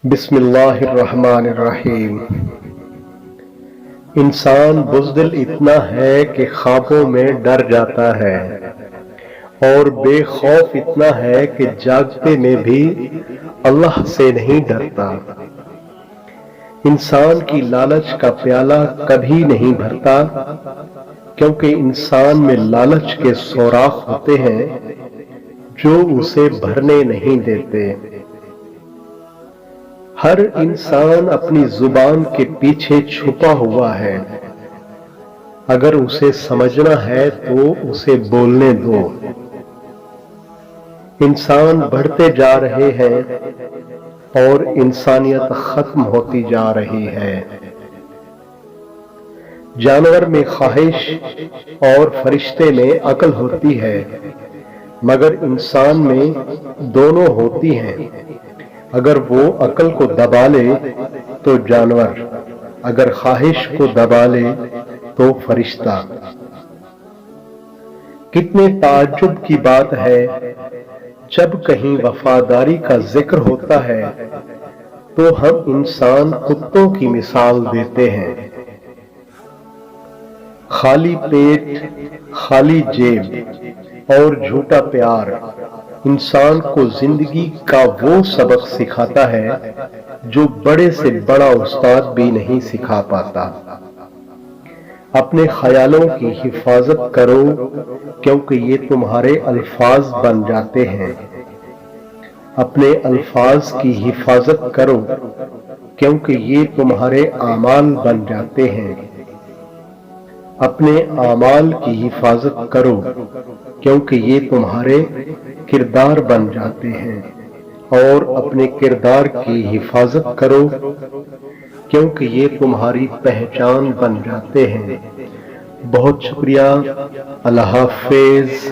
بسم اللہ الرحمن الرحیم۔ انسان بزدل اتنا ہے کہ خوابوں میں ڈر جاتا ہے، اور بے خوف اتنا ہے کہ جاگتے میں بھی اللہ سے نہیں ڈرتا۔ انسان کی لالچ کا پیالہ کبھی نہیں بھرتا، کیونکہ انسان میں لالچ کے سوراخ ہوتے ہیں جو اسے بھرنے نہیں دیتے۔ ہر انسان اپنی زبان کے پیچھے چھپا ہوا ہے، اگر اسے سمجھنا ہے تو اسے بولنے دو۔ انسان بڑھتے جا رہے ہیں اور انسانیت ختم ہوتی جا رہی ہے۔ جانور میں خواہش اور فرشتے میں عقل ہوتی ہے، مگر انسان میں دونوں ہوتی ہیں۔ اگر وہ عقل کو دبا لے تو جانور، اگر خواہش کو دبا لے تو فرشتہ۔ کتنے تعجب کی بات ہے، جب کہیں وفاداری کا ذکر ہوتا ہے تو ہم انسان کتوں کی مثال دیتے ہیں۔ خالی پیٹ، خالی جیب اور جھوٹا پیار انسان کو زندگی کا وہ سبق سکھاتا ہے جو بڑے سے بڑا استاد بھی نہیں سکھا پاتا۔ اپنے خیالوں کی حفاظت کرو، کیونکہ یہ تمہارے الفاظ بن جاتے ہیں۔ اپنے الفاظ کی حفاظت کرو، کیونکہ یہ تمہارے اعمال بن جاتے ہیں۔ اپنے اعمال کی حفاظت کرو، کیونکہ یہ تمہارے کردار بن جاتے ہیں، اور اپنے کردار کی حفاظت کرو، کیونکہ یہ تمہاری پہچان بن جاتے ہیں۔ بہت شکریہ۔ اللہ حافظ۔